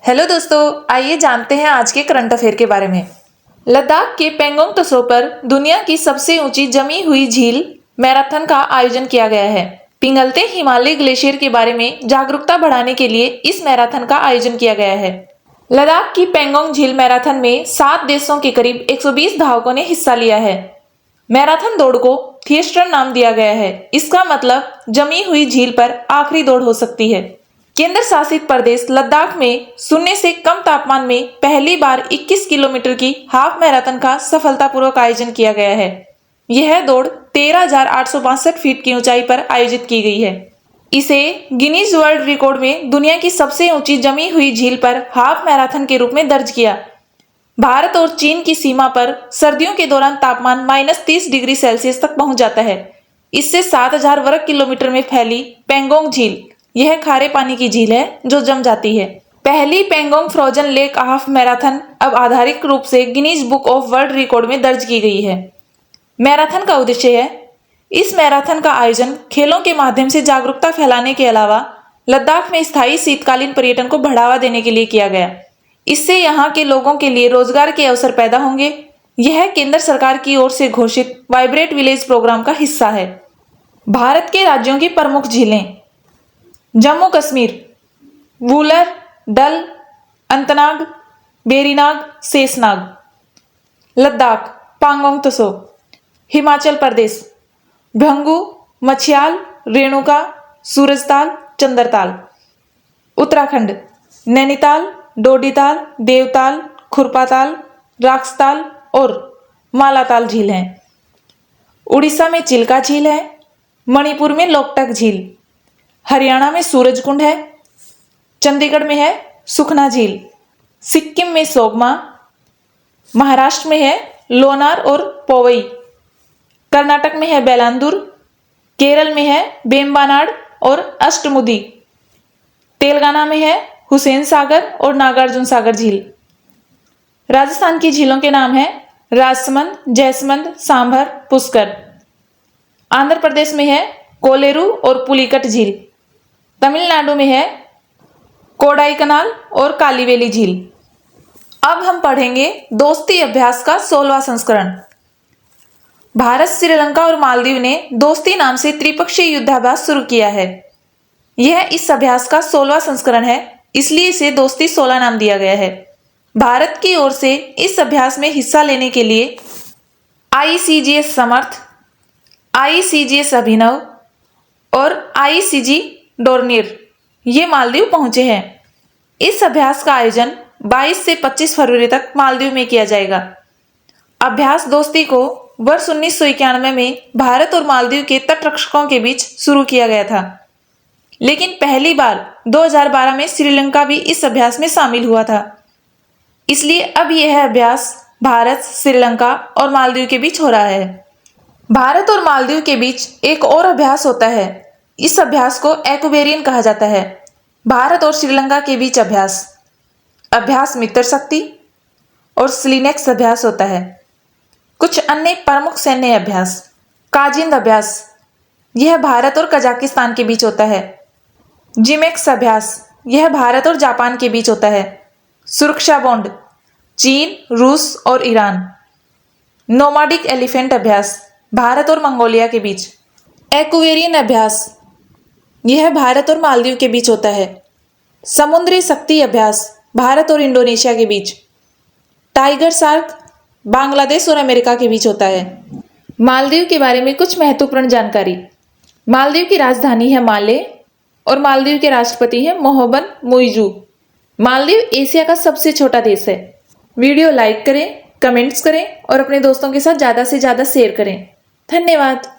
Hello दोस्तों, आइए जानते हैं आज के करंट अफेयर के बारे में। लद्दाख के पेंगोंग त्सो पर दुनिया की सबसे ऊंची जमी हुई झील मैराथन का आयोजन किया गया है। पिघलते हिमालय ग्लेशियर के बारे में जागरूकता बढ़ाने के लिए इस मैराथन का आयोजन किया गया है। लद्दाख की पेंगोंग झील मैराथन में 7 देशों के करीब 120 धावकों ने हिस्सा लिया है। मैराथन दौड़ को थिएस्टर नाम दिया गया है। इसका मतलब जमी हुई झील पर आखिरी दौड़ हो सकती है। केंद्र शासित प्रदेश लद्दाख में शून्य से कम तापमान में पहली बार 21 किलोमीटर की हाफ मैराथन का सफलतापूर्वक आयोजन किया गया है। यह दौड़ 13,862 फीट की ऊंचाई पर आयोजित की गई है। इसे गिनीज वर्ल्ड रिकॉर्ड में दुनिया की सबसे ऊंची जमी हुई झील पर हाफ मैराथन के रूप में दर्ज किया। भारत और चीन की सीमा पर सर्दियों के दौरान तापमान -30 डिग्री सेल्सियस तक पहुंच जाता है। इससे 7,000 वर्ग किलोमीटर में फैली पेंगोंग झील यह खारे पानी की झील है जो जम जाती है। पहली Pangong frozen lake half marathon अब आधारिक रूप से Guinness book of world record में दर्ज की गई है। मैराथन का उद्देश्य है इस मैराथन का आयोजन खेलों के माध्यम से जागरूकता फैलाने के अलावा लद्दाख में स्थायी शीतकालीन पर्यटन को बढ़ावा देने के लिए किया गया। इससे यहाँ के लोगों के लिए रोजगार के अवसर पैदा होंगे। यह केंद्र सरकार की ओर से घोषित वाइब्रेट विलेज प्रोग्राम का हिस्सा है। भारत के राज्यों की प्रमुख झीलें: जम्मू कश्मीर वुलर, डल, अनंतनाग, वेरीनाग, शेषनाग। लद्दाख पांगोंग त्सो। हिमाचल प्रदेश भंगू, मछियाल, रेणुका, सूरजताल, चंद्रताल। उत्तराखंड नैनीताल, डोडीताल, देवताल, खुरपाताल, राक्सताल और मालाताल झील हैं। उड़ीसा में चिल्का झील है। मणिपुर में लोकटक झील। हरियाणा में सूरजकुंड है। चंडीगढ़ में है सुखना झील। सिक्किम में सोगमा। महाराष्ट्र में है लोनार और पोवई। कर्नाटक में है बेलांदूर। केरल में है बेम्बानाड और अष्टमुदी। तेलंगाना में है हुसैन सागर और नागार्जुन सागर झील। राजस्थान की झीलों के नाम हैं राजसमंद, जयसमंद, सांभर, पुष्कर। आंध्र प्रदेश में है कोलेरू और पुलिकट झील। तमिलनाडु में है कोडाईकनाल और कालीवेली झील। अब हम पढ़ेंगे दोस्ती अभ्यास का 16वां संस्करण। भारत, श्रीलंका और मालदीव ने दोस्ती नाम से त्रिपक्षीय युद्धाभ्यास शुरू किया है। यह इस अभ्यास का 16वां संस्करण है, इसलिए इसे दोस्ती 16 नाम दिया गया है। भारत की ओर से इस अभ्यास में हिस्सा लेने के लिए ICGS समर्थ, ICGS अभिनव और ICG डोर्नियर ये मालदीव पहुंचे हैं। इस अभ्यास का आयोजन 22 से 25 फरवरी तक मालदीव में किया जाएगा। अभ्यास दोस्ती को वर्ष 1991 में भारत और मालदीव के तटरक्षकों के बीच शुरू किया गया था, लेकिन पहली बार 2012 में श्रीलंका भी इस अभ्यास में शामिल हुआ था। इसलिए अब यह अभ्यास भारत, श्रीलंका और मालदीव के बीच हो रहा है। भारत और मालदीव के बीच एक और अभ्यास होता है। इस अभ्यास को एक्वेरियन कहा जाता है। भारत और श्रीलंका के बीच अभ्यास मित्र शक्ति और स्लिनेक्स अभ्यास होता है। कुछ अन्य प्रमुख सैन्य अभ्यास: काजिंद अभ्यास, यह भारत और कजाकिस्तान के बीच होता है। जिमेक्स अभ्यास, यह भारत और जापान के बीच होता है। सुरक्षा बॉन्ड, चीन, रूस और ईरान। नोमाडिक एलिफेंट अभ्यास, भारत और मंगोलिया के बीच। एक्वेरियन अभ्यास, यह भारत और मालदीव के बीच होता है। समुद्री शक्ति अभ्यास, भारत और इंडोनेशिया के बीच। टाइगर शार्क, बांग्लादेश और अमेरिका के बीच होता है। मालदीव के बारे में कुछ महत्वपूर्ण जानकारी: मालदीव की राजधानी है माले और मालदीव के राष्ट्रपति हैं मोहम्मद मुइज़ू। मालदीव एशिया का सबसे छोटा देश है। वीडियो लाइक करें, कमेंट्स करें और अपने दोस्तों के साथ ज़्यादा से ज़्यादा शेयर करें। धन्यवाद।